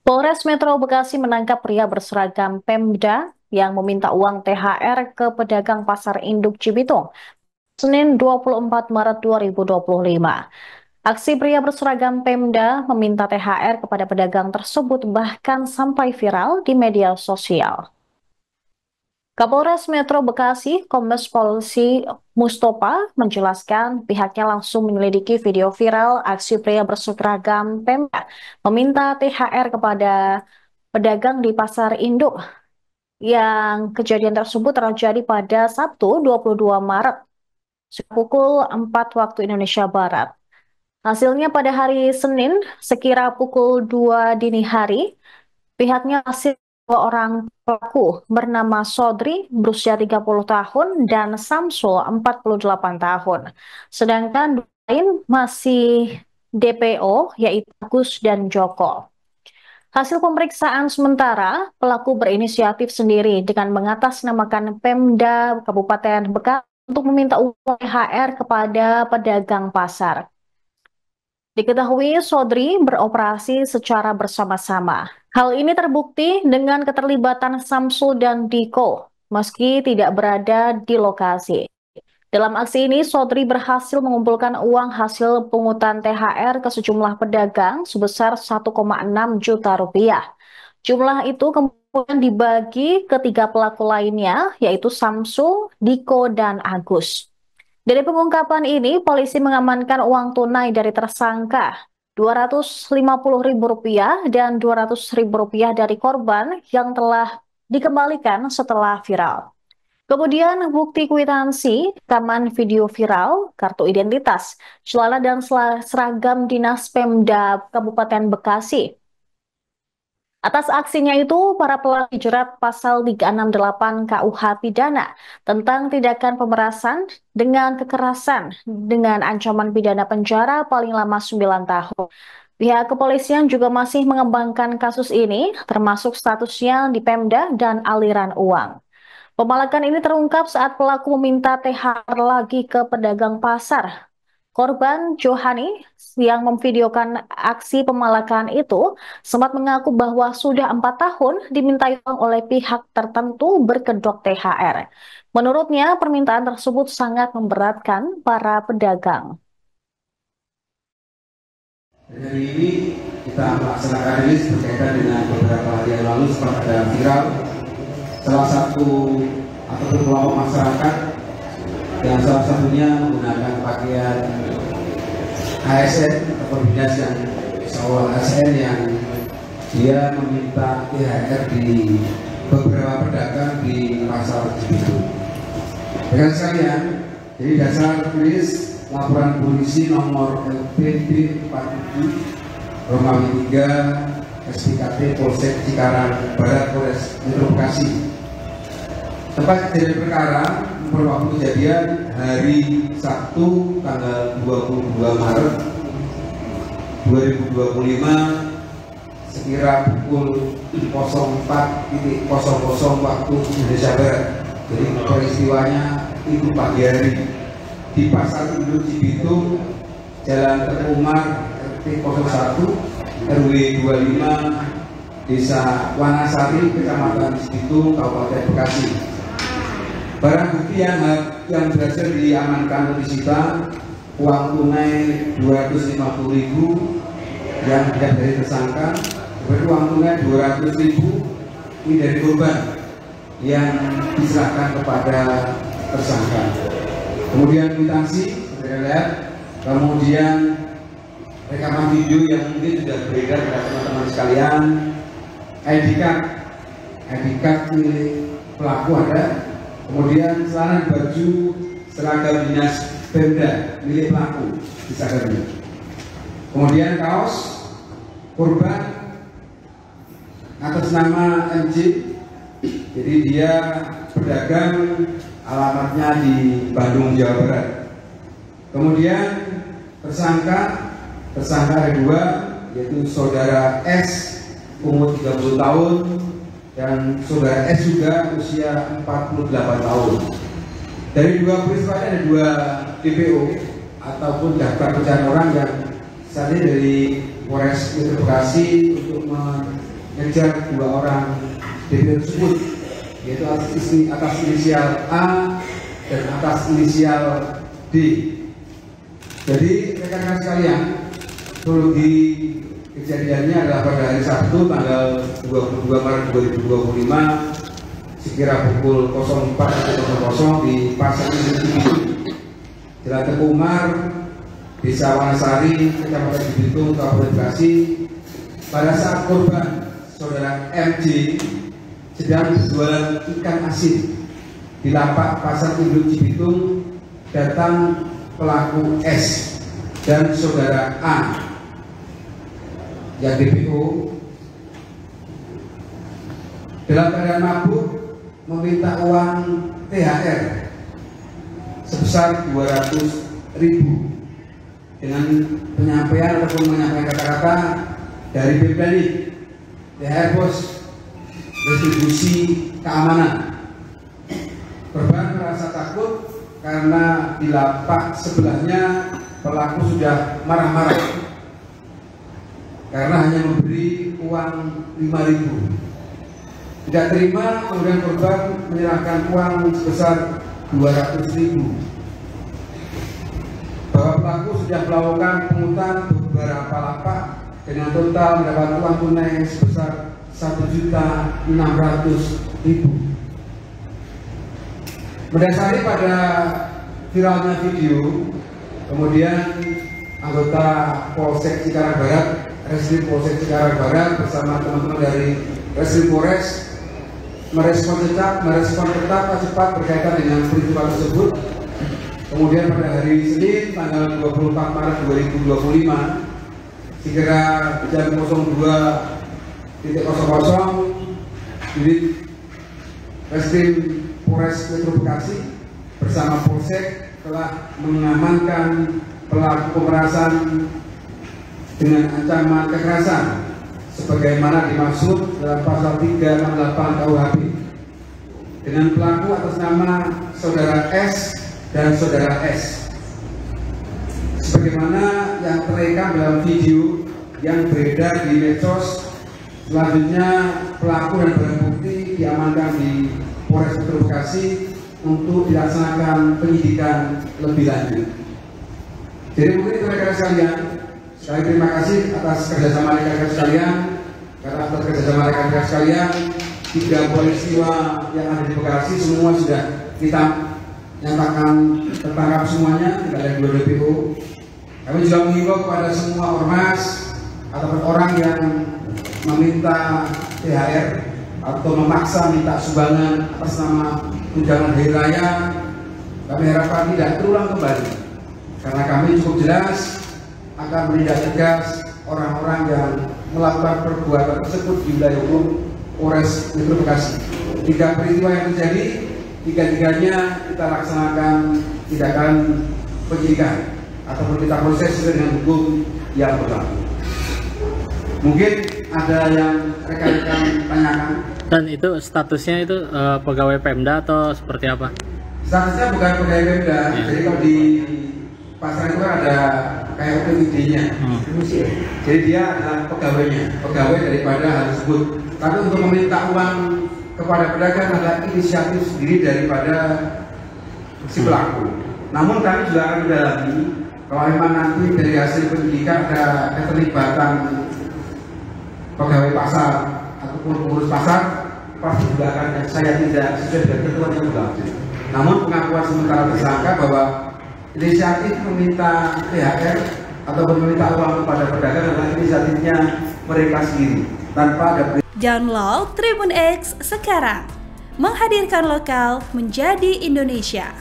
Polres Metro Bekasi menangkap pria berseragam Pemda yang meminta uang THR ke pedagang pasar induk Cibitung, Senin 24 Maret 2025. Aksi pria berseragam Pemda meminta THR kepada pedagang tersebut bahkan sampai viral di media sosial. Kapolres Metro Bekasi, Kombes Polisi Mustopa, menjelaskan pihaknya langsung menyelidiki video viral aksi pria berseragam Pemda meminta THR kepada pedagang di pasar induk yang kejadian tersebut terjadi pada Sabtu 22 Maret pukul 4 waktu Indonesia Barat. Hasilnya pada hari Senin sekira pukul 2 dini hari, pihaknya masih dua orang pelaku bernama Sodri berusia 30 tahun dan Samsul 48 tahun. Sedangkan dua lain masih DPO yaitu Agus dan Joko. Hasil pemeriksaan sementara, pelaku berinisiatif sendiri dengan mengatasnamakan Pemda Kabupaten Bekasi untuk meminta uang THR kepada pedagang pasar. Diketahui Sodri beroperasi secara bersama-sama. Hal ini terbukti dengan keterlibatan Samsul dan Diko, meski tidak berada di lokasi. Dalam aksi ini, Sodri berhasil mengumpulkan uang hasil pungutan THR ke sejumlah pedagang sebesar 1,6 juta rupiah. Jumlah itu kemudian dibagi ke tiga pelaku lainnya, yaitu Samsul, Diko, dan Agus. Dari pengungkapan ini, polisi mengamankan uang tunai dari tersangka Rp250.000 dan Rp200.000 dari korban yang telah dikembalikan setelah viral. Kemudian bukti kwitansi, rekaman video viral, kartu identitas, celana dan seragam dinas Pemda Kabupaten Bekasi. Atas aksinya itu, para pelaku dijerat pasal 368 KUH Pidana tentang tindakan pemerasan dengan kekerasan dengan ancaman pidana penjara paling lama 9 tahun. Pihak kepolisian juga masih mengembangkan kasus ini, termasuk statusnya di Pemda dan aliran uang. Pemalakan ini terungkap saat pelaku meminta THR lagi ke pedagang pasar. Korban Johani yang memvideokan aksi pemalakan itu sempat mengaku bahwa sudah 4 tahun dimintai uang oleh pihak tertentu berkedok THR. Menurutnya, permintaan tersebut sangat memberatkan para pedagang. Dan hari ini kita melaksanakan rilis berkaitan dengan beberapa hari yang lalu sempat ada viral salah satu atau kelompok masyarakat yang salah satunya menggunakan pakaian ASN atau dinas yang seolah ASN yang dia meminta THR di beberapa pedagang di pasar Cibitung. Rekan sekalian, jadi dasar tulis laporan polisi nomor LPD 47 Romawi 3 SPKT Polsek Cikarang Barat Polres Metro Bekasi. Tempat kejadian perkara waktu kejadian hari Sabtu tanggal 22 Maret 2025 sekira pukul 04.00 waktu Indonesia Barat. Jadi peristiwanya itu pagi hari di Pasar Induk Cibitung, Jalan Tekumar RT 01 RW 25 Desa Wanasari, Kecamatan Cibitung, Kabupaten Bekasi. Barang bukti yang berhasil diamankan atau disita, uang tunai 250.000 yang tidak dari tersangka, uang tunai 200.000 ini dari korban yang diserahkan kepada tersangka. Kemudian kwitansi, saya lihat, kemudian rekaman video yang mungkin sudah beredar kepada teman-teman sekalian, ID card milik pelaku ada. Kemudian celana baju seragam dinas Pemda milik pelaku di seragamnya. Kemudian kaos korban atas nama MJ, jadi dia pedagang, alamatnya di Bandung, Jawa Barat. Kemudian tersangka ada dua, yaitu saudara S umur 30 tahun dan saudara S juga usia 48 tahun. Dari dua peristiwa ada dua DPO ataupun daftar pencarian orang yang saat ini dari Polres Metro Bekasi untuk mengejar 2 orang DPO tersebut, yaitu atas inisial A dan atas inisial D. Jadi rekan-rekan sekalian, kronologi kejadiannya adalah pada hari Sabtu tanggal 22 Maret 2025 sekira pukul 04.00 di Pasar Induk Cibitung, Jalan Teguh Umar, Desa Wanasari, Kecamatan Cibitung, Kabupaten Bekasi, pada saat korban saudara MJ sedang berjualan ikan asin di lapak Pasar Induk Cibitung, datang pelaku S dan saudara A yang DPO dalam keadaan mabuk meminta uang THR sebesar 200.000 dengan penyampaian ataupun menyampaikan kata-kata dari Pemda THR bos, retribusi keamanan. Korban merasa takut karena di lapak sebelahnya pelaku sudah marah-marah karena hanya memberi uang 5.000. Tidak terima, kemudian korban menyerahkan uang sebesar 200.000. Bahwa pelaku sudah melakukan pungutan beberapa lapak dengan total mendapat uang tunai sebesar 1.600.000. Berdasari pada viralnya video, kemudian anggota Polsek Cikarang Barat, Reskrim Polsek Cikarang Barat bersama teman-teman dari Reskrim Polres merespon cepat berkaitan dengan peristiwa tersebut. Kemudian pada hari Senin tanggal 24 Maret 2025 sekira jam 02.00 unit Reskrim Polres Metro Bekasi bersama Polsek telah mengamankan pelaku pemerasan dengan ancaman kekerasan sebagaimana dimaksud dalam pasal 368 KUHP dengan pelaku atas nama saudara S dan saudara S sebagaimana yang terekam dalam video yang beredar di medsos. Selanjutnya pelaku dan barang bukti diamankan di Polres Metro Bekasi untuk dilaksanakan penyidikan lebih lanjut. Jadi mungkin rekan-rekan sekalian, sekali terima kasih atas kerjasama rekan-rekan sekalian. Karena atas kerjasama rekan-rekan sekalian, 3 peristiwa yang ada di Bekasi semua sudah kita nyatakan tertangkap semuanya, tidak ada 2 DPO. Kami juga mengimbau kepada semua ormas ataupun orang yang meminta THR atau memaksa minta sumbangan atas nama tunjangan hari raya, kami harapkan tidak terulang kembali, karena kami cukup jelas akan menindak tegas orang-orang yang melakukan perbuatan tersebut di wilayah umum Polres Metro Bekasi. 3 peristiwa yang terjadi, 3-tiganya kita laksanakan tindakan penyidikan ataupun kita proses sesuai dengan hukum yang berlaku. Mungkin ada yang rekan-rekan tanyakan. Dan itu statusnya itu pegawai Pemda atau seperti apa? Statusnya bukan pegawai Pemda, ya. Jadi kalau di pasar itu ada kayak OPD-nya. Jadi dia adalah pegawai daripada hal tersebut. Tapi untuk meminta uang kepada pedagang adalah inisiatif sendiri daripada si pelaku. Namun kami juga akan mendalami kalau memang nanti dari hasil penyidikan ada keterlibatan pegawai pasar ataupun pengurus pasar, pasti juga akan saya tidak sesuai dengan ketentuan yang berlaku. Namun pengakuan sementara tersangka bahwa inisiatif meminta THR atau meminta uang kepada pedagang adalah inisiatifnya mereka sendiri tanpa ada. Download Tribun X sekarang, menghadirkan lokal menjadi Indonesia.